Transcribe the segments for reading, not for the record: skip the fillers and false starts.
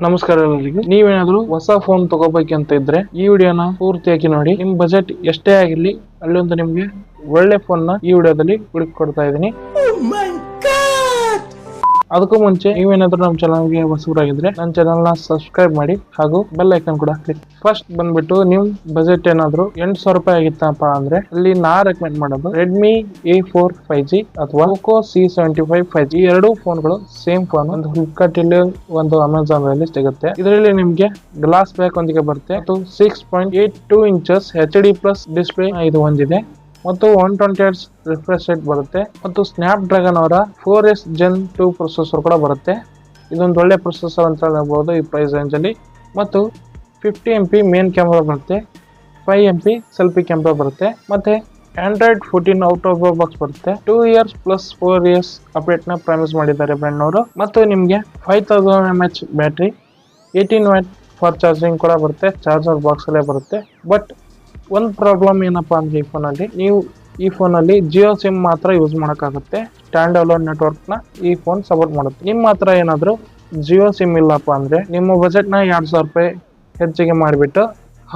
ನಮಸ್ಕಾರ ಎಲ್ಲರಿಗೂ. ನೀವೇನಾದ್ರೂ ಹೊಸ ಫೋನ್ ತಗೋಬೇಕಂತ ಇದ್ರೆ ಈ ವಿಡಿಯೋನ ಪೂರ್ತಿಯಾಗಿ ನೋಡಿ. ನಿಮ್ ಬಜೆಟ್ ಎಷ್ಟೇ ಆಗಿರ್ಲಿ ಅಲ್ಲೊಂದು ನಿಮ್ಗೆ ಒಳ್ಳೆ ಫೋನ್ ನ ಈ ವಿಡಿಯೋದಲ್ಲಿ ಹುಡುಕೊಡ್ತಾ ಇದೀನಿ. ಅದಕ್ಕೂ ಮುಂಚೆ ನೀವೇನಾದ್ರೂ ನಮ್ಮ ಚಾನಲ್ಗೆ ಹೊಸಬರಾಗಿದ್ರೆ ನನ್ನ ಚಾನಲ್ ನ ಸಬ್ಸ್ಕ್ರೈಬ್ ಮಾಡಿ ಹಾಗೂ ಬೆಲ್ ಐಕನ್ ಕೂಡ ಕ್ಲಿಕ್. ಫಸ್ಟ್ ಬಂದ್ಬಿಟ್ಟು ನಿಮ್ ಬಜೆಟ್ ಏನಾದ್ರು 8,000 ರೂಪಾಯಿ ಆಗಿತ್ತಪ್ಪ ಅಂದ್ರೆ ಅಲ್ಲಿ ನಾ ರೆಕಮೆಂಡ್ ಮಾಡೋದು ರೆಡ್ಮಿ A4 5G ಅಥವಾ Poco C75 5G. ಈ ಎರಡು ಫೋನ್ಗಳು ಸೇಮ್ ಫೋನ್. ಒಂದು ಫ್ಲಿಪ್ಕಾರ್ಟ್ ಇಲ್ಲಿ ಒಂದು ಅಮೆಜಾನ್ ಅಲ್ಲಿ ಸಿಗುತ್ತೆ. ಇದರಲ್ಲಿ ನಿಮ್ಗೆ ಗ್ಲಾಸ್ ಬ್ಯಾಕ್ ಒಂದಿಗೆ ಬರುತ್ತೆ ಮತ್ತು 6.82 ಇಂಚಸ್ HD+ ಡಿಸ್ಪ್ಲೇ ಇದು ಹೊಂದಿದೆ ಮತ್ತು 120 Hz ರಿಫ್ರೆಶ್ ರೇಟ್ ಬರುತ್ತೆ ಮತ್ತು ಸ್ನ್ಯಾಪ್ ಡ್ರ್ಯಾಗನ್ ಅವರ 4S Gen 2 ಪ್ರೊಸೆಸರ್ ಕೂಡ ಬರುತ್ತೆ. ಇದೊಂದು ಒಳ್ಳೆ ಪ್ರೊಸೆಸರ್ ಅಂತ ಹೇಳ್ಬೋದು ಈ ಪ್ರೈಸ್ ರೇಂಜ್ ಅಲ್ಲಿ. ಮತ್ತು 50 MP ಮೇನ್ ಕ್ಯಾಮೆರಾ ಬರುತ್ತೆ, 5 MP ಸೆಲ್ಫಿ ಕ್ಯಾಮೆರಾ ಬರುತ್ತೆ ಮತ್ತೆ Android 14 ಔಟ್ ಆಫ್ ಬಾಕ್ಸ್ ಬರುತ್ತೆ. 2 years plus 4 years ಅಪ್ಡೇಟ್ ನ ಪ್ರಾಮಿಸ್ ಮಾಡಿದ್ದಾರೆ ಬ್ರ್ಯಾಂಡ್ ಅವರು. ಮತ್ತು ನಿಮ್ಗೆ 5000 mAh battery, 18 W for charging ಕೂಡ ಬರುತ್ತೆ. ಚಾರ್ಜರ್ ಬಾಕ್ಸ್ ಅಲ್ಲೇ ಬರುತ್ತೆ. ಬಟ್ ಒಂದು ಪ್ರಾಬ್ಲಮ್ ಏನಪ್ಪಾ ಅಂದ್ರೆ ಈ ಫೋನಲ್ಲಿ ನೀವು ಈ ಫೋನಲ್ಲಿ ಜಿಯೋ ಸಿಮ್ ಮಾತ್ರ ಯೂಸ್ ಮಾಡೋಕ್ಕಾಗುತ್ತೆ. ಸ್ಟ್ಯಾಂಡ್ ಅಲೋನ್ ನೆಟ್ವರ್ಕ್ ನ ಈ ಫೋನ್ ಸಪೋರ್ಟ್ ಮಾಡುತ್ತೆ. ನಿಮ್ಮ ಹತ್ರ ಏನಾದ್ರು ಜಿಯೋ ಸಿಮ್ ಇಲ್ಲಪ್ಪ ಅಂದ್ರೆ ನಿಮ್ಮ ಬಜೆಟ್ ನ 2,000 ರೂಪಾಯಿ ಹೆಚ್ಚಿಗೆ ಮಾಡಿಬಿಟ್ಟು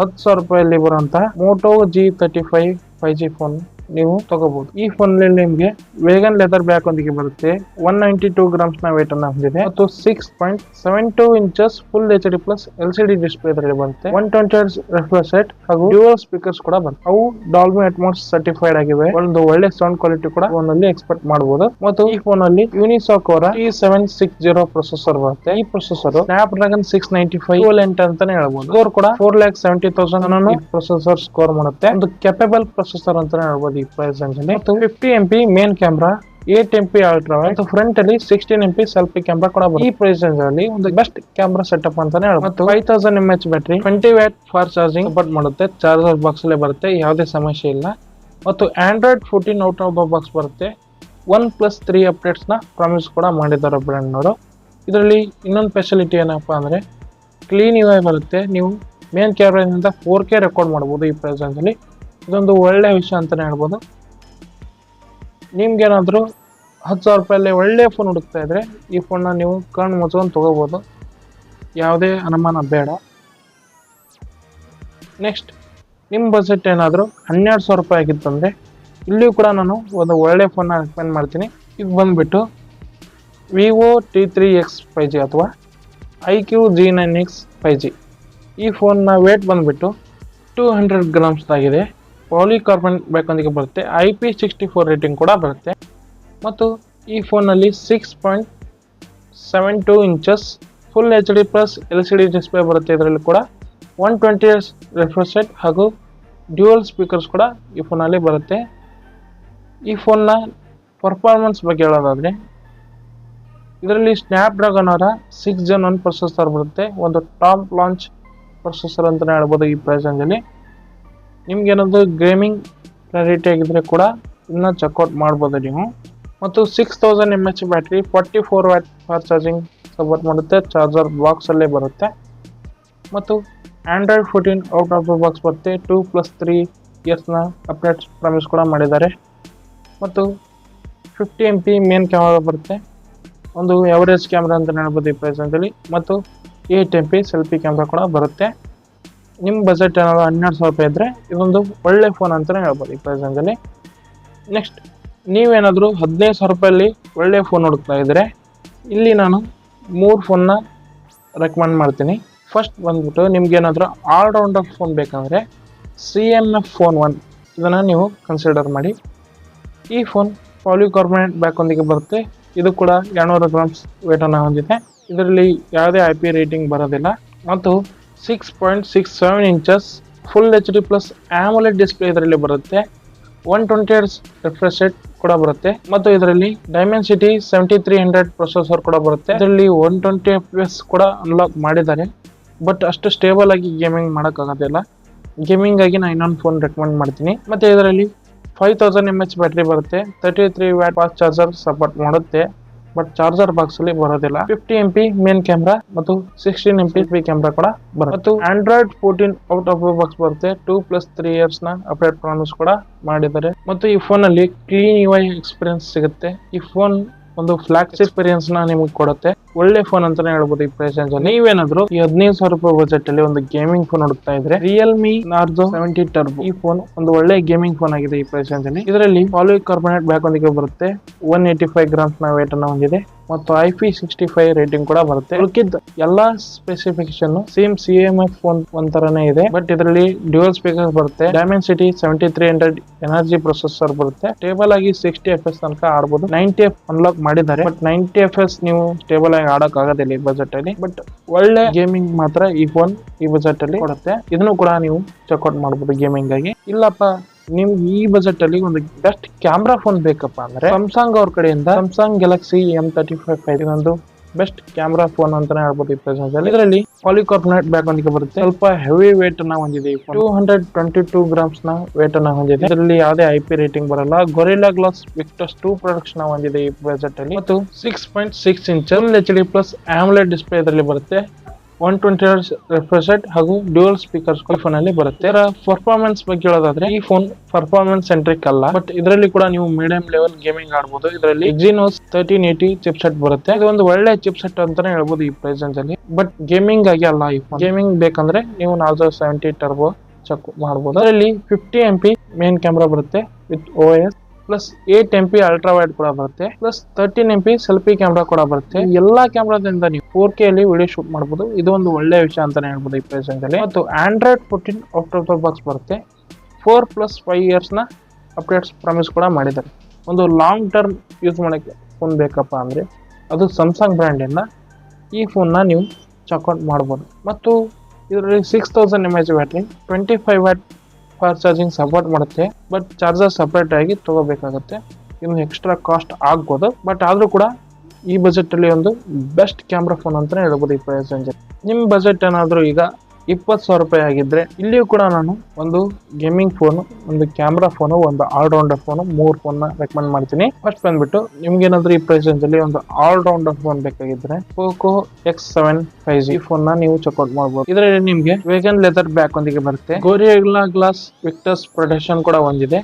10,000 ರೂಪಾಯಲ್ಲಿ ಬರುವಂತಹ Moto G35 5G ಫೋನ್ ನೀವು ತಗೋಬಹುದು. ಈ ಫೋನ್ ನಲ್ಲಿ ನಿಮ್ಗೆ ವೇಗನ್ ಲೆದರ್ ಬ್ಯಾಕ್ ಒಂದಿಗೆ ಬರುತ್ತೆ. 192 ಗ್ರಾಮ್ಸ್ ನ ವೇಟ್ ಅನ್ನ ಹೊಂದಿದೆ ಮತ್ತು 6.72 inches full HD+ LCD display ಇದರಲ್ಲಿ ಬರುತ್ತೆ. 120 Hz ರಿಫ್ರೆಶ್ ರೇಟ್ ಹಾಗೂ ಡ್ಯುಯಲ್ ಸ್ಪೀಕರ್ಸ್ ಕೂಡ ಬರುತ್ತೆ. ಅವು ಡಾಲ್ಬಿ ಅಟ್ಮಾಸ್ ಸರ್ಟಿಫೈಡ್ ಆಗಿವೆ. ಒಂದು ಒಳ್ಳೆ ಸೌಂಡ್ ಕ್ವಾಲಿಟಿ ಕೂಡ ಫೋನ್ ಅಲ್ಲಿ ಎಕ್ಸ್ಪೆಕ್ಟ್ ಮಾಡಬಹುದು. ಮತ್ತು ಈ ಫೋನ್ ಅಲ್ಲಿ ಯೂನಿಸಾಕ್ ಅವರ T760 ಪ್ರೊಸೆಸರ್ ಬರುತ್ತೆ. ಈ ಪ್ರೊಸೆಸರ್ ಸ್ನ್ಯಾಪ್ ಡ್ರ್ಯಾಗನ್ 695 2 ಅಂತಾನೆ ಹೇಳ್ಬಹುದು. ಸ್ಕೋರ್ ಕೂಡ 4,70,000 ಅನ್ನು ಪ್ರೊಸೆಸರ್ ಸ್ಕೋರ್ ಮಾಡುತ್ತೆ. ಒಂದು ಕೆಪಬಲ್ ಪ್ರೊಸೆಸರ್ ಅಂತಾನೆ ಹೇಳ್ಬಹುದು ಈ ಪ್ರೈಸ್ ರೇಂಜ್ ಅಲ್ಲಿ. ಮತ್ತು 50 MP main camera, 8 MP ultra wide ಮತ್ತು ಫ್ರಂಟ್ ಅಲ್ಲಿ 16 MP ಸೆಲ್ಫಿ ಕ್ಯಾಮೆರಾ ಕೂಡ ಬರುತ್ತೆ. ಈ ಪ್ರೈಸ್ ರೇಂಜ್ ಅಲ್ಲಿ ಒಂದು ಬೆಸ್ಟ್ ಕ್ಯಾಮೆರಾ ಸೆಟಪ್ ಅಂತಾನೆ ಹೇಳ್ಬೋದು. ಮತ್ತು 5000 mAh battery, 20 W for charging support ಮಾಡುತ್ತೆ. ಚಾರ್ಜರ್ ಬಾಕ್ಸ್ ಅಲ್ಲೇ ಬರುತ್ತೆ, ಯಾವುದೇ ಸಮಸ್ಯೆ ಇಲ್ಲ. ಮತ್ತು Android 14 ಔಟ್ ಆಫ್ ಬಾಕ್ಸ್ ಬರುತ್ತೆ. 1+3 ಅಪ್ಡೇಟ್ಸ್ ನ ಪ್ರಾಮಿಸ್ ಕೂಡ ಮಾಡಿದ್ದಾರೆ ಬ್ರ್ಯಾಂಡ್ ನವರು. ಇದರಲ್ಲಿ ಇನ್ನೊಂದು ಸ್ಪೆಷಾಲಿಟಿ ಏನಪ್ಪಾ ಅಂದ್ರೆ ಕ್ಲೀನ್ UI ಬರುತ್ತೆ. ನೀವು ಮೇನ್ ಕ್ಯಾಮೆರಾದಿಂದ 4K ರೆಕಾರ್ಡ್ ಮಾಡಬಹುದು ಈ ಪ್ರೈಸ್ ರೇಂಜ್ ಅಲ್ಲಿ. ಇದೊಂದು ಒಳ್ಳೆ ವಿಷಯ ಅಂತಾನೆ ಹೇಳ್ಬೋದು. ನಿಮ್ಗೇನಾದ್ರೂ 10,000 ರೂಪಾಯಲ್ಲಿ ಒಳ್ಳೆ ಫೋನ್ ಹುಡುಕ್ತಾ ಇದ್ರೆ ಈ ಫೋನ್ನ ನೀವು ಕಣ್ಣು ಮುಚ್ಕೊಂಡು ತಗೋಬಹುದು, ಯಾವುದೇ ಅನುಮಾನ ಬೇಡ. ನೆಕ್ಸ್ಟ್ ನಿಮ್ಮ ಬಜೆಟ್ ಏನಾದರೂ 12,000 ರೂಪಾಯಿ ಆಗಿತ್ತಂದ್ರೆ ಇಲ್ಲಿಯೂ ಕೂಡ ನಾನು ಒಂದು ಒಳ್ಳೆ ಫೋನ್ನ ರೆಕಮೆಂಡ್ ಮಾಡ್ತೀನಿ. ಇದು ಬಂದ್ಬಿಟ್ಟು Vivo T3X 5G ಅಥವಾ iQ G9X 5G. ಈ ಫೋನ್ನ ವೇಟ್ ಬಂದ್ಬಿಟ್ಟು 200 ಗ್ರಾಮ್ಸ್ ಆಗಿದೆ. ಪಾಲಿಕಾರ್ಬನ್ ಬೇಕೊಂದಿಗೆ ಬರುತ್ತೆ. IP64 ರೇಟಿಂಗ್ ಕೂಡ ಬರುತ್ತೆ. ಮತ್ತು ಈ ಫೋನಲ್ಲಿ 6.72 inches full HD+ LCD display ಬರುತ್ತೆ. ಇದರಲ್ಲಿ ಕೂಡ 120 Hz ರಿಫ್ರೆಶ್ ರೇಟ್ ಹಾಗೂ ಡ್ಯುಯಲ್ ಸ್ಪೀಕರ್ಸ್ ಕೂಡ ಈ ಫೋನಲ್ಲಿ ಬರುತ್ತೆ. ಈ ಫೋನ್ನ ಪರ್ಫಾರ್ಮೆನ್ಸ್ ಬಗ್ಗೆ ಹೇಳೋದಾದ್ರೆ ಇದರಲ್ಲಿ ಸ್ನ್ಯಾಪ್ ಡ್ರ್ಯಾಗನ್ ಅವರ 6 Gen 1 ಪ್ರೊಸೆಸರ್ ಬರುತ್ತೆ. ಒಂದು ಟಾಪ್ ಲಾಂಚ್ ಪ್ರೊಸೆಸರ್ ಅಂತಾನೆ ಹೇಳ್ಬೋದು ಈ ಪ್ರೈಸ್ ರೇಂಜಲ್ಲಿ. ನಿಮ್ಗೆ ಏನಾದ್ರು ಗೇಮಿಂಗ್ ಕ್ಲಾರಿಟಿ ಆಗಿದ್ರೆ ಕೂಡ ಇದನ್ನ ಚೆಕ್ಔಟ್ ಮಾಡ್ಬೋದು ನೀವು. ಮತ್ತು 6000 mAh battery, 44 W for charging support ಮಾಡುತ್ತೆ. ಚಾರ್ಜರ್ ಬಾಕ್ಸ್ ಅಲ್ಲೇ ಬರುತ್ತೆ. ಮತ್ತು Android 14 out of the box ಬರುತ್ತೆ. 2+3 ಇಯರ್ಸ್ ನ ಅಪ್ಡೇಟ್ಸ್ ಪ್ರಾಮಿಸ್ ಕೂಡ ಮಾಡಿದ್ದಾರೆ. ಮತ್ತು 50 MP ಮೇನ್ ಕ್ಯಾಮೆರಾ ಬರುತ್ತೆ. ಒಂದು ಎವರೇಜ್ ಕ್ಯಾಮೆರಾ ಅಂತ ಹೇಳ್ಬೋದು ಈ ಪ್ರೈಸ್ ರೇಂಜಲ್ಲಿ. ಮತ್ತು 8 MP ಸೆಲ್ಫಿ ಕ್ಯಾಮೆರಾ ಕೂಡ ಬರುತ್ತೆ. ನಿಮ್ಮ ಬಜೆಟ್ ಏನಾದ್ರು 12,000 ರೂಪಾಯಿ ಇದ್ರೆ ಇದೊಂದು ಒಳ್ಳೆ ಫೋನ್ ಅಂತಾನೆ ಹೇಳ್ಬೋದು ಈ ಪ್ರೈಸ್ ರೇಂಜಲ್ಲಿ. ನೆಕ್ಸ್ಟ್ ನೀವೇನಾದರೂ 15,000 ರೂಪಾಯಲ್ಲಿ ಒಳ್ಳೆ ಫೋನ್ ಹುಡುಕ್ತಾ ಇದ್ರೆ ಇಲ್ಲಿ ನಾನು 3 ಫೋನ್ನ ರೆಕಮೆಂಡ್ ಮಾಡ್ತೀನಿ. ಫಸ್ಟ್ ಬಂದ್ಬಿಟ್ಟು ನಿಮ್ಗೇನಾದರೂ ಆಲ್ರೌಂಡರ್ ಫೋನ್ ಬೇಕಂದ್ರೆ CMF Phone 1 ಇದನ್ನು ನೀವು ಕನ್ಸಿಡರ್ ಮಾಡಿ. ಈ ಫೋನ್ ಪಾಲಿಕಾರ್ಬನೇಟ್ ಬ್ಯಾಕ್ ಒಂದಿಗೆ ಬರುತ್ತೆ. ಇದು ಕೂಡ 200 ಗ್ರಾಮ್ಸ್ ವೇಟನ್ನು ಹೊಂದಿದೆ. ಇದರಲ್ಲಿ ಯಾವುದೇ IP ರೇಟಿಂಗ್ ಬರೋದಿಲ್ಲ. ಮತ್ತು 6.67 inches full HD+ AMOLED display ಇದರಲ್ಲಿ ಬರುತ್ತೆ. 120 Hz ರಿಫ್ರೆಶ್ ರೇಟ್ ಕೂಡ ಬರುತ್ತೆ. ಮತ್ತು ಇದರಲ್ಲಿ Dimensity 7300 ಪ್ರೊಸೆಸರ್ ಕೂಡ ಬರುತ್ತೆ. ಇದರಲ್ಲಿ 120 FPS ಕೂಡ ಅನ್ಲಾಕ್ ಮಾಡಿದ್ದಾರೆ. ಬಟ್ ಅಷ್ಟು ಸ್ಟೇಬಲ್ ಆಗಿ ಗೇಮಿಂಗ್ ಮಾಡೋಕ್ಕಾಗೋದಿಲ್ಲ. ಗೇಮಿಂಗ್ ಆಗಿ ನಾನು ಇನ್ನೊಂದು ಫೋನ್ ರೆಕಮೆಂಡ್ ಮಾಡ್ತೀನಿ. ಮತ್ತು ಇದರಲ್ಲಿ 5000 mAh ಬ್ಯಾಟ್ರಿ ಬರುತ್ತೆ. 33 W ಫಾಸ್ಟ್ ಚಾರ್ಜರ್ ಸಪೋರ್ಟ್ ಮಾಡುತ್ತೆ. ಬಟ್ ಚಾರ್ಜರ್ ಬಾಕ್ಸ್ ಅಲ್ಲಿ ಬರೋದಿಲ್ಲ. 50 MP ಮೇನ್ ಕ್ಯಾಮೆರಾ ಮತ್ತು 16 MP ಕ್ಯಾಮೆರಾ ಕೂಡ ಬರುತ್ತೆ. ಮತ್ತು Android 14 ಔಟ್ ಆಫ್ ಬಾಕ್ಸ್ ಬರುತ್ತೆ. 2+3 ಇಯರ್ಸ್ ನ ಅಪ್ಡೇಟ್ ಪ್ರಾಮಿಸ್ ಕೂಡ ಮಾಡಿದ್ದಾರೆ. ಮತ್ತು ಈ ಫೋನ್ ಅಲ್ಲಿ ಕ್ಲೀನ್ UI ಎಕ್ಸ್ಪೀರಿಯನ್ಸ್ ಸಿಗುತ್ತೆ. ಈ ಫೋನ್ ಒಂದು ಫ್ಲಾಗ್ಶಿಪ್ ಎಕ್ಸ್ಪೀರಿಯನ್ಸ್ ನ ನಿಮಗೆ ಕೊಡುತ್ತೆ. ಒಳ್ಳೆ ಫೋನ್ ಅಂತಾನೆ ಹೇಳ್ಬೋದು ಈ ಪ್ರೈಸ್ ರೇಂಜ್ ಅಲ್ಲಿ. ನೀವೇನಾದ್ರೂ ಈ 15,000 ಬಜೆಟ್ ಅಲ್ಲಿ ಒಂದು ಗೇಮಿಂಗ್ ಫೋನ್ ಹುಡುಕ್ತಾ ಇದ್ರೆ ರಿಯಲ್ಮಿ ನಾರ್ಜೋ 70 ಟರ್ಬೋ ಈ ಫೋನ್ ಒಂದು ಒಳ್ಳೆ ಗೇಮಿಂಗ್ ಫೋನ್ ಆಗಿದೆ ಈ ಪ್ರೈಸ್ ರೇಂಜ್ ಅಲ್ಲಿ. ಇದರಲ್ಲಿ ಪಾಲಿಕಾರ್ಬನೇಟ್ ಬ್ಯಾಕ್ ಒಂದಿಗೆ ಬರುತ್ತೆ, 185 ಗ್ರಾಮ್ಸ್ ನ ವೇಟ್ ಅನ್ನ ಹೊಂದಿದೆ ಮತ್ತು IP65 ರೇಟಿಂಗ್ ಕೂಡ ಬರುತ್ತೆ. ಉಳಿದ ಎಲ್ಲಾ ಸ್ಪೆಸಿಫಿಕೇಶನ್ ಸೇಮ್ CMF ಫೋನ್ ಒಂತರನೇ ಇದೆ. ಬಟ್ ಇದರಲ್ಲಿ ಡ್ಯೂಯಲ್ ಸ್ಪೀಕರ್ ಬರುತ್ತೆ, ಡೈಮೆನ್ಸಿಟಿ 7300 ಎನರ್ಜಿ ಪ್ರೊಸೆಸರ್ ಬರುತ್ತೆ. ಸ್ಟೇಬಲ್ ಆಗಿ 60 FPS ತನಕ ಆಡಬಹುದು. 90 ಅನ್ಲಾಕ್ ಮಾಡಿದ್ದಾರೆ, ಬಟ್ 90 FPS ನೀವು ಸ್ಟೇಬಲ್ ಆಗಿ ಆಡಕ್ ಆಗೋದಿಲ್ಲ ಈ ಬಜೆಟ್ ಅಲ್ಲಿ. ಬಟ್ ಒಳ್ಳೆ ಗೇಮಿಂಗ್ ಮಾತ್ರ ಈ ಫೋನ್ ಈ ಬಜೆಟ್ ಅಲ್ಲಿ ಕೊಡುತ್ತೆ. ಇದನ್ನು ಕೂಡ ನೀವು ಚೆಕ್ಔಟ್ ಮಾಡಬಹುದು ಗೇಮಿಂಗ್ ಆಗಿ. ಇಲ್ಲಪ್ಪ ನಿಮ್ಗೆ ಈ ಬಜೆಟ್ ಅಲ್ಲಿ ಒಂದು ಬೆಸ್ಟ್ ಕ್ಯಾಮ್ರಾ ಫೋನ್ ಬೇಕಪ್ಪ ಅಂದ್ರೆ ಸ್ಯಾಮ್ಸಂಗ್ ಅವ್ರ ಕಡೆಯಿಂದ ಸ್ಯಾಮ್ಸಂಗ್ ಗ್ಯಾಲಕ್ಸಿ M35 ಇದೊಂದು ಬೆಸ್ಟ್ ಕ್ಯಾಮ್ರಾ ಫೋನ್ ಅಂತಾನೆ ಹೇಳ್ಬೋದು ಈ ಪ್ರೆಸೆನ್ಸ್ ಅಲ್ಲಿ. ಇದರಲ್ಲಿ ಪಾಲಿಕಾರ್ಬನೇಟ್ ಬ್ಯಾಕ್ ಒಂದಿಗೆ ಬರುತ್ತೆ, ಸ್ವಲ್ಪ ಹೆವಿ ವೇಟ್ ಅನ್ನ ಹೊಂದಿದೆ. 222 ಗ್ರಾಮ್ಸ್ ನ ವೇಟ್ ಅನ್ನ ಹೊಂದಿದೆ. ಇದರಲ್ಲಿ ಯಾವುದೇ IP ರೇಟಿಂಗ್ ಬರಲ್ಲ. ಗೊರಿಲ್ಲಾ ಗ್ಲಾಸ್ ವಿಕ್ಟಸ್ 2 ಪ್ರಾಡಕ್ಟ್ಸ್ ನ ಹೊಂದಿದೆ ಈ ಬಜೆಟ್ ಅಲ್ಲಿ ಮತ್ತು 6.6 inch HD plus AMOLED display ಇದರಲ್ಲಿ ಬರುತ್ತೆ. 120 Hz ರಿಫ್ರೆಶ್ ರೇಟ್ ಹಾಗೂ ಡ್ಯೂಯಲ್ ಸ್ಪೀಕರ್ಸ್ ಫೋನ್ ಅಲ್ಲಿ ಬರುತ್ತೆ. ಇದರ ಪರ್ಫಾರ್ಮೆನ್ಸ್ ಬಗ್ಗೆ ಹೇಳೋದಾದ್ರೆ ಈ ಫೋನ್ ಪರ್ಫಾರ್ಮೆನ್ಸ್ ಸೆಂಟ್ರಿಕ್ ಅಲ್ಲ, ಬಟ್ ಇದರಲ್ಲಿ ಕೂಡ ನೀವು ಮೀಡಿಯಂ ಲೆವೆಲ್ ಗೇಮಿಂಗ್ ಆಡಬಹುದು. ಇದರಲ್ಲಿ Exynos 1380 ಚಿಪ್ಸೆಟ್ ಬರುತ್ತೆ. ಇದು ಒಂದು ಒಳ್ಳೆ ಚಿಪ್ಸೆಟ್ ಅಂತಾನೆ ಹೇಳ್ಬೋದು ಈ ಪ್ರೈಸ್ ರೇಂಜ್ ಅಲ್ಲಿ. ಬಟ್ ಗೇಮಿಂಗ್ ಆಗಿ ಅಲ್ಲ ಈ ಫೋನ್. ಗೇಮಿಂಗ್ ಬೇಕಂದ್ರೆ ನೀವು ನಾರ್ಜೋ 70 ಟರ್ಬೋ ಚೆಕ್ ಮಾಡಬಹುದು. ಅದರಲ್ಲಿ 50 MP ಮೇನ್ ಕ್ಯಾಮ್ರಾ ಬರುತ್ತೆ with OS plus 8 MP ultra wide ಕೂಡ ಬರುತ್ತೆ, ಪ್ಲಸ್ 13 MP ಸೆಲ್ಫಿ ಕ್ಯಾಮ್ರಾ ಕೂಡ ಬರುತ್ತೆ. ಎಲ್ಲಾ ಕ್ಯಾಮ್ರಾದಿಂದ ನೀವು 4K ಅಲ್ಲಿ ವಿಡಿಯೋ ಶೂಟ್ ಮಾಡಬಹುದು. ಇದು ಒಂದು ಒಳ್ಳೆ ವಿಷಯ ಅಂತಾನೆ ಹೇಳ್ಬೋದು ಈ ಪ್ರೈಸ್ ರೇಂಜ್ ಅಲ್ಲಿ. ಮತ್ತು Android 14 out of the box ಬರುತ್ತೆ. 4+5 ಇಯರ್ಸ್ ನ ಅಪ್ಡೇಟ್ಸ್ ಪ್ರಾಮಿಸ್ ಕೂಡ ಮಾಡಿದ್ದಾರೆ. ಒಂದು ಲಾಂಗ್ ಟರ್ಮ್ ಯೂಸ್ ಮಾಡಕ್ಕೆ ಫೋನ್ ಬೇಕಪ್ಪ ಅಂದ್ರೆ ಅದು ಸ್ಯಾಮ್ಸಂಗ್ ಬ್ರ್ಯಾಂಡ್ ಇಂದ ಈ ಫೋನ್ ನ ನೀವು ಚೆಕ್ಔಟ್ ಮಾಡಬಹುದು. ಮತ್ತು ಇದರಲ್ಲಿ 6000 mAh battery, 25 watt fast charging support ಮಾಡುತ್ತೆ. ಬಟ್ ಚಾರ್ಜರ್ ಸಪರೇಟ್ ಆಗಿ ತಗೋಬೇಕಾಗುತ್ತೆ, ಇನ್ನು ಎಕ್ಸ್ಟ್ರಾ ಕಾಸ್ಟ್ ಆಗ್ಬೋದು. ಬಟ್ ಆದ್ರೂ ಕೂಡ ಈ ಬಜೆಟ್ ಅಲ್ಲಿ ಒಂದು ಬೆಸ್ಟ್ ಕ್ಯಾಮ್ರಾ ಫೋನ್ ಅಂತಾನೆ ಹೇಳ್ಬೋದು ಈ ಪ್ರೈಸ್ ರೇಂಜ್. ನಿಮ್ ಬಜೆಟ್ ಏನಾದ್ರು ಈಗ 20,000 ರೂಪಾಯಿ ಆಗಿದ್ರೆ ಇಲ್ಲಿಯೂ ಕೂಡ ನಾನು ಒಂದು ಗೇಮಿಂಗ್ ಫೋನ್, ಒಂದು ಕ್ಯಾಮ್ರಾ ಫೋನು, ಒಂದು ಆಲ್ರೌಂಡರ್ ಫೋನು, 3 ಫೋನ್ ನ ರೆಕಮೆಂಡ್ ಮಾಡ್ತೀನಿ. ಫಸ್ಟ್ ಬಂದ್ಬಿಟ್ಟು ನಿಮ್ಗೆ ಏನಾದ್ರು ಈ ಪ್ರೈಸ್ ರೇಂಜ್ ಅಲ್ಲಿ ಒಂದು ಆಲ್ರೌಂಡರ್ ಫೋನ್ ಬೇಕಾಗಿದ್ರೆ Poco X7 5G ಈ ಫೋನ್ ನ ನೀವು ಚೆಕ್ಔಟ್ ಮಾಡಬಹುದು. ಇದರಲ್ಲಿ ನಿಮ್ಗೆ ವೇಗನ್ ಲೆದರ್ ಬ್ಯಾಕ್ ಒಂದಿಗೆ ಬರುತ್ತೆ, ಗೊರಿಲ್ಲಾ ಗ್ಲಾಸ್ ವಿಕ್ಟಸ್ ಪ್ರೊಟೆಕ್ಷನ್ ಕೂಡ ಹೊಂದಿದೆ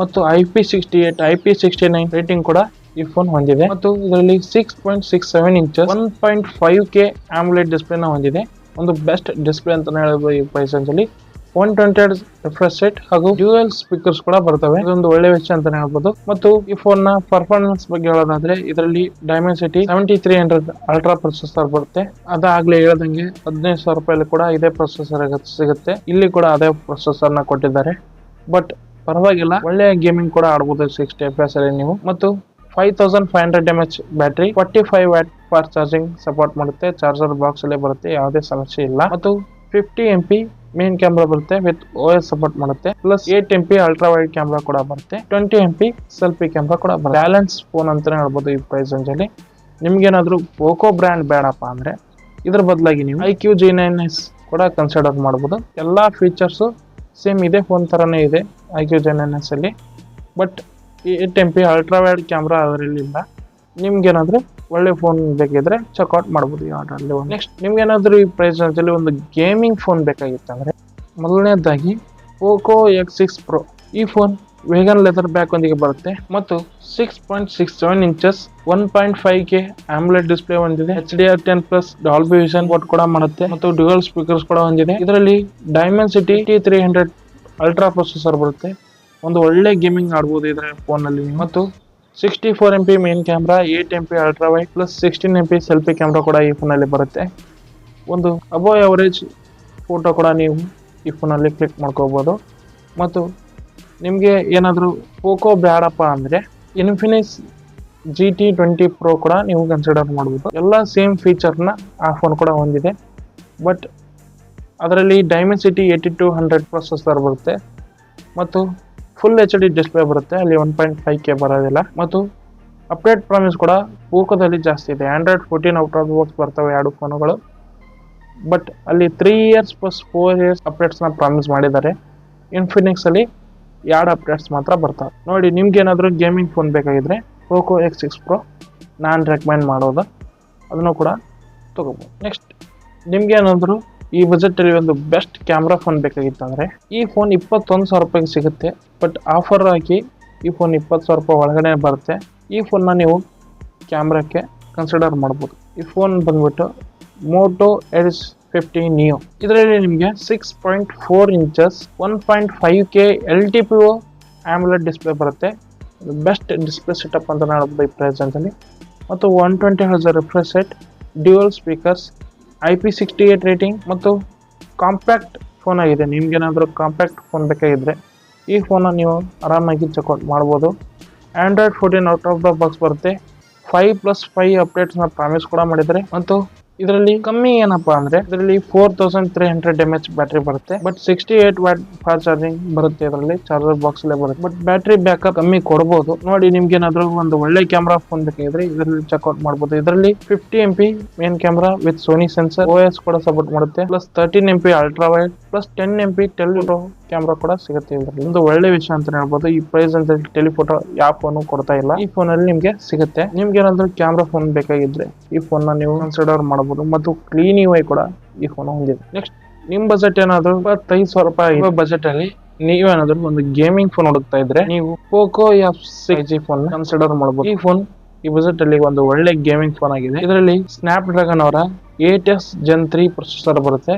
ಮತ್ತು IP68 IP69 ರೇಟಿಂಗ್ ಕೂಡ ಈ ಫೋನ್ ಹೊಂದಿದೆ. ಮತ್ತು ಇದರಲ್ಲಿ 6.67 ಇಂಚಸ್ 1.5K AMOLED ಡಿಸ್ಪ್ಲೇ ನ ಹೊಂದಿದೆ. ಒಂದು ಬೆಸ್ಟ್ ಡಿಸ್ಪ್ಲೇ ಅಂತ ಹೇಳ್ಬೋದು ಈ ಪ್ರೈಸ್ ರೇಂಜ್ ಅಲ್ಲಿ. 120 Hz ರಿಫ್ರೆಶ್ ರೇಟ್ ಹಾಗೂ ಡ್ಯೂಯಲ್ ಸ್ಪೀಕರ್ಸ್ ಕೂಡ ಬರ್ತವೆ. ಇದೊಂದು ಒಳ್ಳೆ ವಿಷಯ ಅಂತಾನೆ ಹೇಳ್ಬೋದು. ಮತ್ತು ಈ ಫೋನ್ ನ ಪರ್ಫಾರ್ಮೆನ್ಸ್ ಬಗ್ಗೆ ಹೇಳೋದಾದ್ರೆ ಇದರಲ್ಲಿ ಡೈಮೆನ್ಸಿಟಿ 7300 ಅಲ್ಟ್ರಾ ಪ್ರೊಸೆಸರ್ ಬರುತ್ತೆ. ಅದಾಗ್ಲೇ ಹೇಳ್ದಂಗೆ 15,000 ರೂಪಾಯಿ ಕೂಡ ಇದೇ ಪ್ರೊಸೆಸರ್ ಸಿಗುತ್ತೆ. ಇಲ್ಲಿ ಕೂಡ ಅದೇ ಪ್ರೊಸೆಸರ್ ನ ಕೊಟ್ಟಿದ್ದಾರೆ. ಬಟ್ ಪರವಾಗಿಲ್ಲ, ಒಳ್ಳೆ ಗೇಮಿಂಗ್ ಕೂಡ ಆಡಬಹುದು 60 FPS ಅಲ್ಲಿ ನೀವು. ಮತ್ತು 5500 mAh battery, 45 watt fast charging support ಮಾಡುತ್ತೆ. ಚಾರ್ಜರ್ ಬಾಕ್ಸ್ ಅಲ್ಲೇ ಬರುತ್ತೆ, ಯಾವುದೇ ಸಮಸ್ಯೆ ಇಲ್ಲ. ಮತ್ತು 50 MP ಮೇನ್ ಕ್ಯಾಮ್ರಾ ಬರುತ್ತೆ ವಿತ್ OS ಸಪೋರ್ಟ್ ಮಾಡುತ್ತೆ, plus 8 MP ultra wide camera ಕೂಡ ಬರುತ್ತೆ, 20 MP ಸೆಲ್ಫಿ ಕ್ಯಾಮ್ರಾ ಕೂಡ ಬರುತ್ತೆ. ಬ್ಯಾಲೆನ್ಸ್ ಫೋನ್ ಅಂತಾನೆ ಹೇಳ್ಬೋದು ಈ ಪ್ರೈಸ್ ರೇಂಜ್ ಅಲ್ಲಿ. ನಿಮ್ಗೇನಾದ್ರೂ ಪೋಕೋ ಬ್ರ್ಯಾಂಡ್ ಬೇಡಪ್ಪ ಅಂದ್ರೆ ಇದ್ರ ಬದಲಾಗಿ ನೀವು iQ G9s ಕೂಡ ಕನ್ಸಿಡರ್ ಮಾಡಬಹುದು. ಎಲ್ಲಾ ಫೀಚರ್ಸ್ ಸೇಮ್ ಇದೆ ಫೋನ್ ತರನೇ ಇದೆ iQ G9s ಅಲ್ಲಿ. But 8 MP ultra wide camera ಅದರಲ್ಲಿ ಇಲ್ಲ. ನಿಮ್ಗೇನಾದ್ರೂ ಒಳ್ಳೆ ಫೋನ್ ಬೇಕಿದ್ರೆ ಚೆಕ್ಔಟ್ ಮಾಡ್ಬೋದು ಈ ಆರ್ಡರ್ ಅಲ್ಲಿ. ನೆಕ್ಸ್ಟ್ ನಿಮ್ಗೇನಾದ್ರೂ ಈ ಪ್ರೈಸ್ ರೇಂಜ್ ಅಲ್ಲಿ ಒಂದು ಗೇಮಿಂಗ್ ಫೋನ್ ಬೇಕಾಗಿತ್ತಂದ್ರೆ ಮೊದಲನೇದಾಗಿ Poco X6 Pro ಈ ಫೋನ್ ವೇಗನ್ ಲೆದರ್ ಬ್ಯಾಕ್ ಒಂದಿಗೆ ಬರುತ್ತೆ ಮತ್ತು 6.67 ಇಂಚಸ್ 1.5K AMOLED ಡಿಸ್ಪ್ಲೇ ಹೊಂದಿದೆ. HDR10+ ಡಾಲ್ಬಿ ವಿಷನ್ ಪೋರ್ಟ್ ಕೂಡ ಮಾಡುತ್ತೆ ಮತ್ತು ಡ್ಯುಯಲ್ ಸ್ಪೀಕರ್ಸ್ ಕೂಡ ಹೊಂದಿದೆ. ಇದರಲ್ಲಿ ಡೈಮೆನ್ಸಿಟಿ 300 ಅಲ್ಟ್ರಾ ಪ್ರೊಸೆಸರ್ ಬರುತ್ತೆ. ಒಂದು ಒಳ್ಳೆ ಗೇಮಿಂಗ್ ಆಡಬಹುದು ಇದರ ಫೋನ್ ಅಲ್ಲಿ. ಮತ್ತು 64 MP main camera, 8 MP ultra wide plus 16 MP selfie camera ಕೂಡ ಈ ಫೋನ್ ಅಲ್ಲಿ ಬರುತ್ತೆ. ಒಂದು ಅಬೋ ಅವರೇಜ್ ಫೋಟೋ ಕೂಡ ನೀವು ಈ ಫೋನ್ ಅಲ್ಲಿ ಕ್ಲಿಕ್ ಮಾಡ್ಕೋಬಹುದು. ಮತ್ತು ನಿಮ್ಗೆ ಏನಾದರೂ ಪೋಕೋ ಬೇಡಪ್ಪ ಅಂದ್ರೆ ಇನ್ಫಿನಿಕ್ಸ್ GT20 Pro ಕೂಡ ನೀವು ಕನ್ಸಿಡರ್ ಮಾಡಬಹುದು. ಎಲ್ಲ ಸೇಮ್ ಫೀಚರ್ನ ಆ ಫೋನ್ ಕೂಡ ಹೊಂದಿದೆ. ಬಟ್ ಅದರಲ್ಲಿ ಡೈಮೆನ್ಸಿಟಿ 8200 ಪ್ರೊಸೆಸರ್ ಬರುತ್ತೆ ಮತ್ತು ಫುಲ್ HD ಡಿಸ್ಪ್ಲೇ ಬರುತ್ತೆ. ಅಲ್ಲಿ 1.5K ಬರೋದಿಲ್ಲ. ಮತ್ತು ಅಪ್ಡೇಟ್ ಪ್ರಾಮಿಸ್ ಕೂಡ ಪೋಕೋದಲ್ಲಿ ಜಾಸ್ತಿ ಇದೆ. Android 14 out of the box ಬರ್ತವೆ ಎರಡು ಫೋನುಗಳು. ಬಟ್ ಅಲ್ಲಿ 3 years + 4 years ಅಪ್ಡೇಟ್ಸ್ ನ ಪ್ರಾಮಿಸ್ ಮಾಡಿದ್ದಾರೆ. ಇನ್ಫಿನಿಕ್ಸ್ ಅಲ್ಲಿ 2 ಅಪ್ಡೇಟ್ಸ್ ಮಾತ್ರ ಬರ್ತವೆ. ನೋಡಿ, ನಿಮ್ಗೆ ಏನಾದರೂ ಗೇಮಿಂಗ್ ಫೋನ್ ಬೇಕಾಗಿದ್ರೆ Poco X6 Pro ನಾನು ರೆಕಮೆಂಡ್ ಮಾಡೋದು, ಅದನ್ನು ಕೂಡ ತಗೋಬಹುದು. ನೆಕ್ಸ್ಟ್ ನಿಮ್ಗೆ ಏನಾದರೂ ಈ ಬಜೆಟ್ ಅಲ್ಲಿ ಒಂದು ಬೆಸ್ಟ್ ಕ್ಯಾಮ್ರಾ ಫೋನ್ ಬೇಕಾಗಿತ್ತಂದ್ರೆ ಈ ಫೋನ್ 21,000 ರೂಪಾಯಿಗೆ ಸಿಗುತ್ತೆ. ಬಟ್ ಆಫರ್ ಹಾಕಿ ಈ ಫೋನ್ 20,000 ರೂಪಾಯಿ ಒಳಗಡೆ ಬರುತ್ತೆ. ಈ ಫೋನ್ ನ ನೀವು ಕ್ಯಾಮ್ರಾಕ್ಕೆ ಕನ್ಸಿಡರ್ ಮಾಡ್ಬೋದು. ಈ ಫೋನ್ ಬಂದ್ಬಿಟ್ಟು ಮೋಟೋ ಎಡ್ಜ್ 50 ನಿಯೋ. ಇದರಲ್ಲಿ ನಿಮಗೆ 6.4 inches 1.5K LTPO AMOLED display ಬರುತ್ತೆ. ಬೆಸ್ಟ್ ಡಿಸ್ಪ್ಲೇ ಸೆಟಪ್ ಅಂತ ಹೇಳ್ಬೋದು ಈ ಪ್ರೈಸ್ ರೇಂಜಲ್ಲಿ. ಮತ್ತು 120 Hz refresh rate, dual speakers, IP68 rating ಮತ್ತು ಕಾಂಪ್ಯಾಕ್ಟ್ ಫೋನ್ ಆಗಿದೆ. ನಿಮ್ಗೇನಾದರೂ ಕಾಂಪ್ಯಾಕ್ಟ್ ಫೋನ್ ಬೇಕಾಗಿದ್ರೆ ಈ ಫೋನ ನೀವು ಆರಾಮಾಗಿ ಚೆಕ್ಔಟ್ ಮಾಡ್ಬೋದು. Android 14 out of the box ಬರುತ್ತೆ. 5+5 ಅಪ್ಡೇಟ್ಸ್ನ ಪ್ರಾಮಿಸ್ ಕೂಡ ಮಾಡಿದ್ದಾರೆ. ಮತ್ತು ಇದರಲ್ಲಿ ಕಮ್ಮಿ ಏನಪ್ಪಾ ಅಂದ್ರೆ ಇದರಲ್ಲಿ 4300 mAh ಬ್ಯಾಟ್ರಿ ಬರುತ್ತೆ. ಬಟ್ 68 ವಾಟ್ ಫಾಸ್ಟ್ ಚಾರ್ಜಿಂಗ್ ಬರುತ್ತೆ. ಇದರಲ್ಲಿ ಚಾರ್ಜರ್ ಬಾಕ್ಸ್ ಅಲ್ಲೇ ಬರುತ್ತೆ. ಬಟ್ ಬ್ಯಾಟ್ರಿ ಬ್ಯಾಕಪ್ ಕಮ್ಮಿ ಕೊಡಬಹುದು. ನೋಡಿ, ನಿಮ್ಗೆ ಏನಾದ್ರು ಒಂದು ಒಳ್ಳೆ ಕ್ಯಾಮ್ರಾ ಫೋನ್ ಬೇಕಾಗಿದ್ರೆ ಇದರಲ್ಲಿ ಚೆಕ್ಔಟ್ ಮಾಡಬಹುದು. ಇದರಲ್ಲಿ 50 MP main camera with Sony sensor, OS ಕೂಡ ಸಪೋರ್ಟ್ ಮಾಡುತ್ತೆ. Plus 13 MP ultra wide, plus 10 MP telephoto camera ಕೂಡ ಸಿಗುತ್ತೆ. ಇದರಲ್ಲಿ ಒಂದು ಒಳ್ಳೆ ವಿಷಯ ಅಂತ ಹೇಳ್ಬೋದು. ಈ ಪ್ರೈಸ್ ಅಂತ ಟೆಲಿಫೋಟೋ ಯಾವ ಫೋನ್ ಕೊಡ್ತಾ ಇಲ್ಲ. ಈ ಫೋನ್ ಅಲ್ಲಿ ನಿಮ್ಗೆ ಸಿಗುತ್ತೆ. ನಿಮ್ಗೆ ಏನಾದ್ರು ಕ್ಯಾಮ್ರಾ ಫೋನ್ ಬೇಕಾಗಿದ್ರೆ ಈ ಫೋನ್ ನ ನೀವು ಕನ್ಸಿಡರ್ ಮಾಡಬಹುದು. ಮತ್ತು ಕ್ಲೀನ್ UI ಕೂಡ ಈ ಫೋನ್ ಹೊಂದಿದೆ. ನೆಕ್ಸ್ಟ್, ನಿಮ್ ಬಜೆಟ್ ಏನಾದ್ರು 25,000 ರೂಪಾಯಿ ಬಜೆಟ್ ಅಲ್ಲಿ ನೀವೇನಾದ್ರೂ ಒಂದು ಗೇಮಿಂಗ್ ಫೋನ್ ಹುಡುಕ್ತಾ ಇದ್ರೆ ನೀವು ಪೋಕೋ F6 ಫೋನ್ ಕನ್ಸಿಡರ್ ಮಾಡಬಹುದು. ಈ ಫೋನ್ ಈ ಬಜೆಟ್ ಅಲ್ಲಿ ಒಂದು ಒಳ್ಳೆ ಗೇಮಿಂಗ್ ಫೋನ್ ಆಗಿದೆ. ಇದರಲ್ಲಿ ಸ್ನ್ಯಾಪ್ ಡ್ರ್ಯಾಗನ್ ಅವರ 8S Gen 3 ಪ್ರೊಸೆಸರ್ ಬರುತ್ತೆ.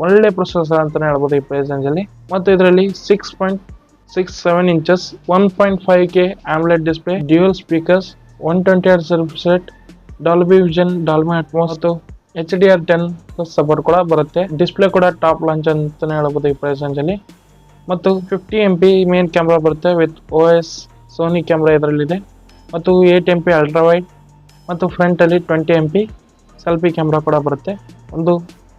ಒಳ್ಳೆ ಪ್ರೊಸೆಸರ್ ಅಂತಾನೆ ಹೇಳ್ಬೋದು ಈ ಪ್ರೈಸ್ ರೇಂಜ್ ಅಲ್ಲಿ. ಮತ್ತು ಇದರಲ್ಲಿ 6.67 inches 1.5K AMOLED display, dual speakers, 120 Hz refresh rate, Dolby vision, Dolby Atmos ಮತ್ತು HDR10 ಸಪೋರ್ಟ್ ಕೂಡ ಬರುತ್ತೆ. ಡಿಸ್ಪ್ಲೇ ಕೂಡ ಟಾಪ್ ಲಾಂಚ್ ಅಂತಾನೆ ಹೇಳ್ಬೋದು ಈ ಪ್ರೈಸ್ ರೇಂಜ್ ಅಲ್ಲಿ. ಮತ್ತು 50 MP ಮೇನ್ ಕ್ಯಾಮ್ರಾ ಬರುತ್ತೆ ವಿತ್ OS ಸೋನಿ ಕ್ಯಾಮ್ರಾ ಇದರಲ್ಲಿದೆ. ಮತ್ತು 8 MP ಅಲ್ಟ್ರಾ ವೈಡ್ ಮತ್ತು ಫ್ರಂಟ್ ಅಲ್ಲಿ 20 MP ಸೆಲ್ಫಿ ಕ್ಯಾಮ್ರಾ ಕೂಡ ಬರುತ್ತೆ. ಒಂದು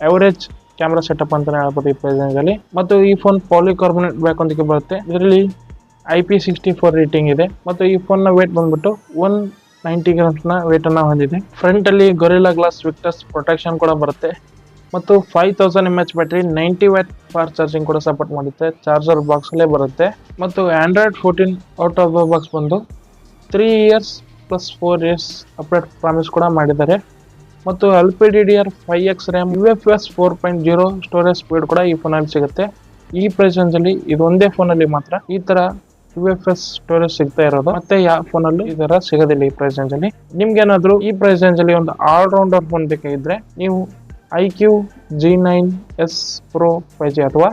ಅವರೇಜ್ ಕ್ಯಾಮ್ರಾ ಸೆಟಪ್ ಅಂತಾನೆ ಹೇಳ್ಬೋದು ಈ ಪ್ರೈಸ್ ರೇಂಜ್ ಅಲ್ಲಿ. ಮತ್ತು ಈ ಫೋನ್ ಪಾಲಿಕಾರ್ಬನೇಟ್ ಬ್ಯಾಕ್ ಒಂದಿಗೆ ಬರುತ್ತೆ. ಇದರಲ್ಲಿ IP64 ರೇಟಿಂಗ್ ಇದೆ. ಮತ್ತು ಈ ಫೋನ್ ನ ವೇಟ್ ಬಂದ್ಬಿಟ್ಟು 190 ಗ್ರಾಮ್ಸ್ ನ ವೇಟ್ ಅನ್ನ ಹೊಂದಿದೆ. ಫ್ರಂಟ್ ಅಲ್ಲಿ ಗೊರಿಲ್ಲಾ ಗ್ಲಾಸ್ ವಿಕ್ಟಸ್ ಪ್ರೊಟೆಕ್ಷನ್ ಕೂಡ ಬರುತ್ತೆ. ಮತ್ತು 5000 mAh battery, 90 watt fast charging ಕೂಡ ಸಪೋರ್ಟ್ ಮಾಡುತ್ತೆ. ಚಾರ್ಜರ್ ಬಾಕ್ಸ್ ಅಲ್ಲೇ ಬರುತ್ತೆ. ಮತ್ತು Android 14 out of the box ಬಂದು 3 years plus 4 years update promise ಕೂಡ ಮಾಡಿದ್ದಾರೆ. ಮತ್ತು LPDDR5X RAM, UFS 4.0 storage speed ಕೂಡ ಈ ಫೋನ್ ಅಲ್ಲಿ ಸಿಗುತ್ತೆ. ಈ ಪ್ರೈಸ್ ರೇಂಜ್ ಅಲ್ಲಿ ಇದೊಂದೇ ಫೋನ್ ಅಲ್ಲಿ ಮಾತ್ರ ಈ ತರ UFS ಸ್ಟೋರೇಜ್ ಸಿಗ್ತಾ ಇರೋದು. ಮತ್ತೆ ಯಾವ ಫೋನ್ ಅಲ್ಲೂ ಈ ತರ ಸಿಗೋದಿಲ್ಲ ಈ ಪ್ರೈಸ್ ರೇಂಜ್ ಅಲ್ಲಿ. ನಿಮ್ಗೆ ಏನಾದ್ರು ಈ ಪ್ರೈಸ್ ರೇಂಜ್ ಅಲ್ಲಿ ಒಂದು ಆಲ್ ರೌಂಡರ್ ಫೋನ್ ಬೇಕಾಗಿದ್ರೆ ನೀವು iQ G9s Pro 5G ಅಥವಾ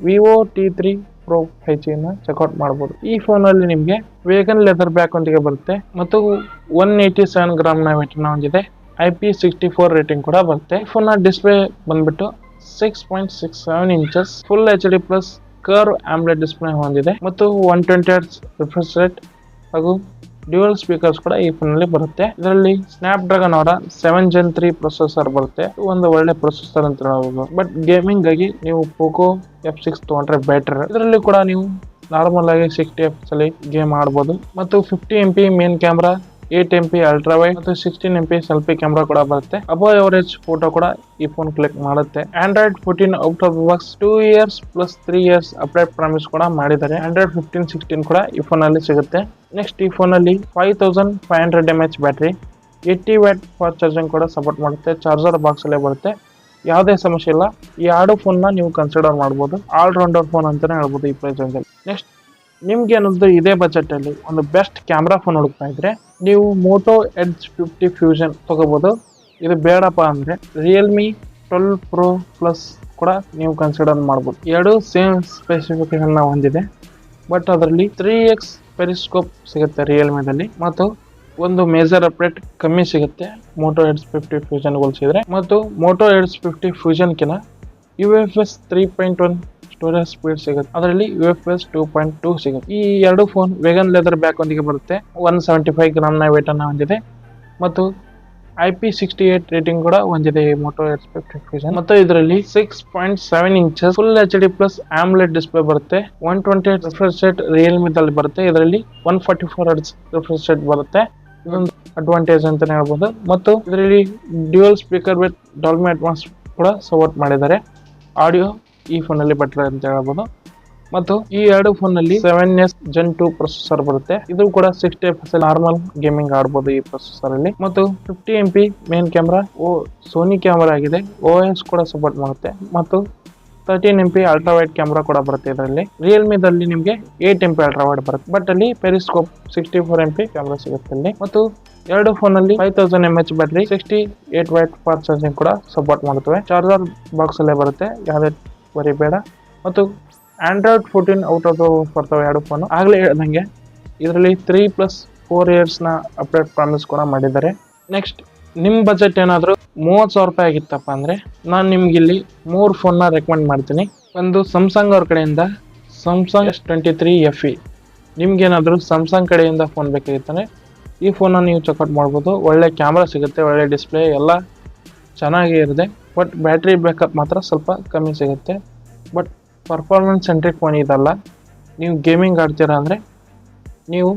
Vivo T3 Pro 5G ನ ಚೆಕ್ಔಟ್ ಮಾಡಬಹುದು. ಈ ಫೋನ್ ಅಲ್ಲಿ ನಿಮ್ಗೆ ವೇಗನ್ ಲೆದರ್ ಬ್ಯಾಕ್ ಒಂದಿಗೆ ಬರುತ್ತೆ. ಮತ್ತು 187 ಗ್ರಾಮ್ ನ ವೇಟ್ ನ ಹೊಂದಿದೆ. IP64 ರೇಟಿಂಗ್ ಕೂಡ ಬರುತ್ತೆ. ಈ ಫೋನ್ ನ ಡಿಸ್ಪ್ಲೇ ಬಂದ್ಬಿಟ್ಟು 6.67 inches full HD plus curve AMOLED display ಹೊಂದಿದೆ. ಮತ್ತು 120 Hz ರಿಫ್ರೆಶ್ ರೇಟ್ ಹಾಗೂ ಡ್ಯುಯಲ್ ಸ್ಪೀಕರ್ಸ್ ಕೂಡ ಈ ಫೋನ್ ಅಲ್ಲಿ ಬರುತ್ತೆ. ಇದರಲ್ಲಿ ಸ್ನ್ಯಾಪ್ ಡ್ರ್ಯಾಗನ್ ಅವರ 7 Gen 3 ಪ್ರೊಸೆಸರ್ ಬರುತ್ತೆ. ಒಂದು ಒಳ್ಳೆ ಪ್ರೊಸೆಸರ್ ಅಂತ ಹೇಳ್ಬೋದು. ಬಟ್ ಗೇಮಿಂಗ್ ಆಗಿ ನೀವು ಪೋಕೋ F6 ತಗೊಂಡ್ರೆ ಬೆಟರ್. ಇದರಲ್ಲಿ ಕೂಡ ನೀವು ನಾರ್ಮಲ್ ಆಗಿ 60 FPS ಅಲ್ಲಿ ಗೇಮ್ ಆಡಬಹುದು. ಮತ್ತು 50 MP main camera, 8 MP ultra wide ಮತ್ತು 16 MP ಸೆಲ್ಫಿ ಕ್ಯಾಮ್ರಾ ಕೂಡ ಬರುತ್ತೆ. ಅಬೌವ್ ಅವರೇಜ್ ಫೋಟೋ ಕೂಡ ಈ ಫೋನ್ ಕ್ಲಿಕ್ ಮಾಡುತ್ತೆ. Android 14 out of the box 2 years plus 3 years update promise ಕೂಡ ಮಾಡಿದ್ದಾರೆ. Android 15, 16 ಕೂಡ ಈ ಫೋನ್ ಅಲ್ಲಿ ಸಿಗುತ್ತೆ. ನೆಕ್ಸ್ಟ್, ಈ ಫೋನ್ ಅಲ್ಲಿ 5500 mAh battery, 80 watt fast charging ಕೂಡ ಸಪೋರ್ಟ್ ಮಾಡುತ್ತೆ. ಚಾರ್ಜರ್ ಬಾಕ್ಸ್ ಅಲ್ಲೇ ಬರುತ್ತೆ. ಯಾವುದೇ ಸಮಸ್ಯೆ ಇಲ್ಲ. ಈ ಎರಡು ಫೋನ್ ನ ನೀವು ಕನ್ಸಿಡರ್ ಮಾಡಬಹುದು. ಆಲ್ ರೌಂಡರ್ ಫೋನ್ ಅಂತಾನೆ ಹೇಳ್ಬೋದು ಈ ಪ್ರೈಸ್ ರೇಂಜ್ ಅಲ್ಲಿ. ನೆಕ್ಸ್ಟ್, ನಿಮ್ಗೆ ಏನಾದ್ರು ಇದೇ ಬಜೆಟ್ ಅಲ್ಲಿ ಒಂದು ಬೆಸ್ಟ್ ಕ್ಯಾಮ್ರಾ ಫೋನ್ ಹುಡುಕ್ತಾ ಇದ್ರೆ ನೀವು ಮೋಟೋ ಎಡ್ಜ್ 50 ಫ್ಯೂಷನ್ ತಗೋಬಹುದು. ಇದು ಬೇಡಪ್ಪ ಅಂದ್ರೆ Realme 12 Pro Plus ಕೂಡ ನೀವು ಕನ್ಸಿಡರ್ ಮಾಡಬಹುದು. ಎರಡು ಸೇಮ್ ಸ್ಪೆಸಿಫಿಕೇಶನ್ ಹೊಂದಿದೆ. ಬಟ್ ಅದರಲ್ಲಿ 3x ಪೆರಿಸ್ಕೋಪ್ ಸಿಗುತ್ತೆ Realme ಮತ್ತು ಒಂದು ಮೇಜರ್ ಅಪ್ಡೇಟ್ ಕಮ್ಮಿ ಸಿಗುತ್ತೆ ಮೋಟೋ ಎಡ್ಜ್ 50 ಫ್ಯೂಷನ್ ಹೋಲಿಸಿದ್ರೆ. ಮತ್ತು ಮೋಟೋ ಎಡ್ಜ್ 50 ಫ್ಯೂಷನ್ ಕಿನ UFS 3.1 ಸ್ಟೋರೇಜ್ ಸ್ಪೀಡ್ ಸಿಗುತ್ತೆ. ಅದರಲ್ಲಿ UFS 2.2 ಸಿಗುತ್ತೆ. ಈ ಎರಡು ಫೋನ್ ವೇಗನ್ ಲೆದರ್ ಬ್ಯಾಕ್ ಒಂದಿಗೆ ಬರುತ್ತೆ. 175 ಗ್ರಾಮ್ ನ ವೇಟ್ ಅನ್ನ ಹೊಂದಿದೆ. ಮತ್ತು IP68 ರೇಟಿಂಗ್ ಕೂಡ ಹೊಂದಿದೆ ಈ ಮೋಟೋ ಎಡ್ಜ್ 50 ಫ್ಯೂಷನ್. ಮತ್ತು ಇದರಲ್ಲಿ 6.7 inches full HD plus AMOLED display ಬರುತ್ತೆ. 120 Hz ರಿಫ್ರೆಶ್ ರೇಟ್ Realme ದಲ್ಲಿ ಬರುತ್ತೆ. ಇದರಲ್ಲಿ 144 Hz ರಿಫ್ರೆಶ್ ರೇಟ್ ಬರುತ್ತೆ. ಇದೊಂದು ಅಡ್ವಾಂಟೇಜ್ ಅಂತಾನೆ ಹೇಳ್ಬೋದು. ಮತ್ತು ಇದರಲ್ಲಿ dual speaker with Dolby Atmos ಕೂಡ ಸಪೋರ್ಟ್ ಮಾಡಿದ್ದಾರೆ. ಆಡಿಯೋ ಈ ಫೋನ್ ಅಲ್ಲಿ ಬೆಟರ್ ಅಂತ ಹೇಳ್ಬೋದು. ಮತ್ತು ಈ ಎರಡು ಫೋನ್ ನಲ್ಲಿ 7S Gen 2 ಪ್ರೊಸೆಸರ್ ಬರುತ್ತೆ. ಇದು ಕೂಡ 60 FPS ನಾರ್ಮಲ್ ಗೇಮಿಂಗ್ ಆಡಬಹುದು ಈ ಪ್ರೊಸೆಸರ್ ಅಲ್ಲಿ. ಮತ್ತು 50 MP main camera Sony camera ಆಗಿದೆ. OS ಕೂಡ ಸಪೋರ್ಟ್ ಮಾಡುತ್ತೆ. ಮತ್ತು 13 MP ಅಲ್ಟ್ರಾ ವೈಡ್ ಕ್ಯಾಮ್ರಾ ಕೂಡ ಬರುತ್ತೆ ಇದರಲ್ಲಿ. ರಿಯಲ್ಮಿದಲ್ಲಿ ನಿಮಗೆ 8 MP ಅಲ್ಟ್ರಾ ವೈಡ್ ಬರುತ್ತೆ, ಬಟ್ ಅಲ್ಲಿ ಪೆರಿಸ್ಕೋಪ್ 64 MP ಕ್ಯಾಮ್ರಾ ಸಿಗುತ್ತೆ ಇಲ್ಲಿ. ಮತ್ತು ಎರಡು ಫೋನ್ ಅಲ್ಲಿ 5000 mAh battery, 68W fast charging ಕೂಡ ಸಪೋರ್ಟ್ ಮಾಡುತ್ತವೆ. ಚಾರ್ಜರ್ ಬಾಕ್ಸ್ ಅಲ್ಲೇ ಬರುತ್ತೆ, ಯಾವುದೇ ವರಿ ಬೇಡ. ಮತ್ತು ಆಂಡ್ರಾಯ್ಡ್ 14 ಔಟ್ ಆಫ್ ಬರ್ತವೆ ಎರಡು ಫೋನ್. ಆಗ್ಲೇ ಹೇಳ್ದಂಗೆ ಇದರಲ್ಲಿ 3+4 years ಅಪ್ಡೇಟ್ ಪ್ರಾಮಿಸ್ ಕೂಡ ಮಾಡಿದ್ದಾರೆ. ನೆಕ್ಸ್ಟ್ ನಿಮ್ಮ ಬಜೆಟ್ ಏನಾದರೂ 30,000 ರೂಪಾಯಿ ಆಗಿತ್ತಪ್ಪ ಅಂದರೆ ನಾನು ನಿಮ್ಗೆ ಇಲ್ಲಿ 3 ಫೋನ್ನ ರೆಕಮೆಂಡ್ ಮಾಡ್ತೀನಿ. ಒಂದು ಸ್ಯಾಮ್ಸಂಗ್ ಅವ್ರ ಕಡೆಯಿಂದ ಸ್ಯಾಮ್ಸಂಗ್ S23 FE. ನಿಮ್ಗೇನಾದರೂ ಸ್ಯಾಮ್ಸಂಗ್ ಕಡೆಯಿಂದ ಫೋನ್ ಬೇಕಾಗಿತ್ತಾನೆ ಈ ಫೋನ್ನ ನೀವು ಚೆಕ್ಔಟ್ ಮಾಡ್ಬೋದು. ಒಳ್ಳೆ ಕ್ಯಾಮ್ರಾ ಸಿಗುತ್ತೆ, ಒಳ್ಳೆ ಡಿಸ್ಪ್ಲೇ ಎಲ್ಲ ಚೆನ್ನಾಗೇ ಇದೆ. ಬಟ್ ಬ್ಯಾಟ್ರಿ ಬ್ಯಾಕಪ್ ಮಾತ್ರ ಸ್ವಲ್ಪ ಕಮ್ಮಿ ಸಿಗುತ್ತೆ. ಬಟ್ ಪರ್ಫಾರ್ಮೆನ್ಸ್ ಸೆಂಟ್ರಿಕ್ ಫೋನ್ ಇದಲ್ಲ. ನೀವು ಗೇಮಿಂಗ್ ಆಡ್ತೀರಾ ಅಂದರೆ ನೀವು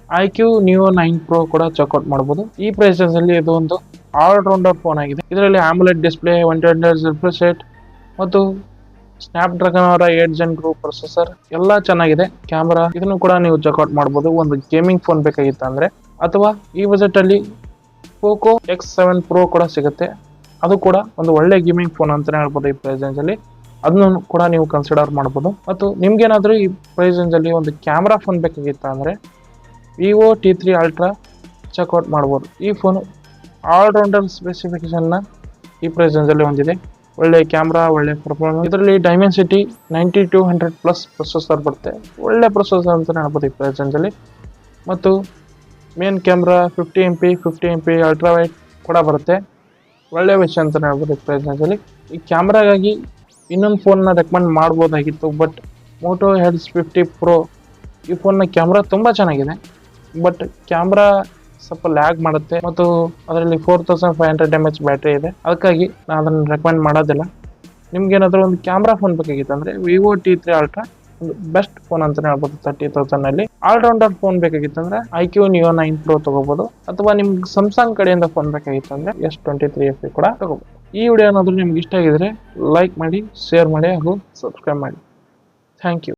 iQ Neo 9 Pro ಕೂಡ ಚೆಕ್ಔಟ್ ಮಾಡ್ಬೋದು. ಈ ಪ್ರೈಸಲ್ಲಿ ಇದು ಒಂದು ಆಲ್ರೌಂಡರ್ ಫೋನ್ ಆಗಿದೆ. ಇದರಲ್ಲಿ AMOLED display, 120Hz refresh rate ಮತ್ತು ಸ್ನ್ಯಾಪ್ಡ್ರ್ಯಾಗನ್ ಅವರ 8 Gen 2 ಪ್ರೊಸೆಸರ್ ಎಲ್ಲ ಚೆನ್ನಾಗಿದೆ. ಕ್ಯಾಮ್ರಾ ಇದನ್ನು ಕೂಡ ನೀವು ಚೆಕ್ಔಟ್ ಮಾಡ್ಬೋದು ಒಂದು ಗೇಮಿಂಗ್ ಫೋನ್ ಬೇಕಾಗಿತ್ತು ಅಂದರೆ. ಅಥವಾ ಈ ಬಜೆಟಲ್ಲಿ POCO X7 Pro ಕೂಡ ಸಿಗುತ್ತೆ, ಅದು ಕೂಡ ಒಂದು ಒಳ್ಳೆ ಗೇಮಿಂಗ್ ಫೋನ್ ಅಂತಲೇ ಹೇಳ್ಬೋದು ಈ ಪ್ರೈಸ್ ರೇಂಜಲ್ಲಿ. ಅದನ್ನು ಕೂಡ ನೀವು ಕನ್ಸಿಡರ್ ಮಾಡ್ಬೋದು. ಮತ್ತು ನಿಮ್ಗೇನಾದರೂ ಈ ಪ್ರೈಸ್ ರೇಂಜಲ್ಲಿ ಒಂದು ಕ್ಯಾಮ್ರಾ ಫೋನ್ ಬೇಕಾಗಿತ್ತು ಅಂದರೆ Vivo T3 Ultra ಚೆಕ್ಔಟ್ ಮಾಡ್ಬೋದು. ಈ ಫೋನು ಆಲ್ರೌಂಡರ್ ಸ್ಪೆಸಿಫಿಕೇಶನ್ನ ಈ ಪ್ರೈಸ್ ರೇಂಜಲ್ಲಿ ಹೊಂದಿದೆ. ಒಳ್ಳೆ ಕ್ಯಾಮ್ರಾ, ಒಳ್ಳೆ ಪರ್ಫಾರ್ಮೆನ್ಸ್. ಇದರಲ್ಲಿ Dimensity 9200+ ಪ್ರೊಸೆಸರ್ ಬರುತ್ತೆ, ಒಳ್ಳೆ ಪ್ರೊಸೆಸರ್ ಅಂತಲೇ ಹೇಳ್ಬೋದು ಈ ಪ್ರೈಸ್ ರೇಂಜಲ್ಲಿ. ಮತ್ತು main camera 50MP ultra wide ಕೂಡ ಬರುತ್ತೆ, ಒಳ್ಳೆ ವಿಷಯ ಅಂತಲೇ ಹೇಳ್ಬೋದು ಈ ಪ್ರೈಸ್ ರೇಂಜಲ್ಲಿ. ಈ ಕ್ಯಾಮ್ರಾಗಾಗಿ ಇನ್ನೊಂದು ಫೋನ್ನ recommend ಮಾಡ್ಬೋದಾಗಿತ್ತು, but Moto Edge 50 Pro ಈ ಫೋನ್ನ ಕ್ಯಾಮ್ರಾ ತುಂಬ ಚೆನ್ನಾಗಿದೆ. ಬಟ್ ಕ್ಯಾಮ್ರಾ ಸ್ವಲ್ಪ ಲ್ಯಾಗ್ ಮಾಡುತ್ತೆ ಮತ್ತು ಅದರಲ್ಲಿ 4500 mAh ಬ್ಯಾಟ್ರಿ ಇದೆ, ಅದಕ್ಕಾಗಿ ನಾನು ಅದನ್ನು ರೆಕಮೆಂಡ್ ಮಾಡೋದಿಲ್ಲ. ನಿಮ್ಗೇನಾದರೂ ಒಂದು ಕ್ಯಾಮ್ರಾ ಫೋನ್ ಬೇಕಾಗಿತ್ತು ಅಂದರೆ Vivo T3 Ultra ಒಂದು ಬೆಸ್ಟ್ ಫೋನ್ ಅಂತಲೇ ಹೇಳ್ಬೋದು 30,000ನಲ್ಲಿ. ಆಲ್ರೌಂಡರ್ ಫೋನ್ ಬೇಕಾಗಿತ್ತು ಅಂದರೆ iQ Neo 9 Pro ತೊಗೋಬೋದು. ಅಥವಾ ನಿಮ್ಗೆ ಸ್ಯಾಮ್ಸಂಗ್ ಕಡೆಯಿಂದ ಫೋನ್ ಬೇಕಾಗಿತ್ತು ಅಂದರೆ S23 FE ಕೂಡ ತೊಗೋಬೋದು. ಈ ವಿಡಿಯೋ ಏನಾದರೂ ನಿಮ್ಗೆ ಇಷ್ಟ ಆಗಿದ್ರೆ ಲೈಕ್ ಮಾಡಿ, ಶೇರ್ ಮಾಡಿ ಹಾಗೂ ಸಬ್ಸ್ಕ್ರೈಬ್ ಮಾಡಿ. Thank you.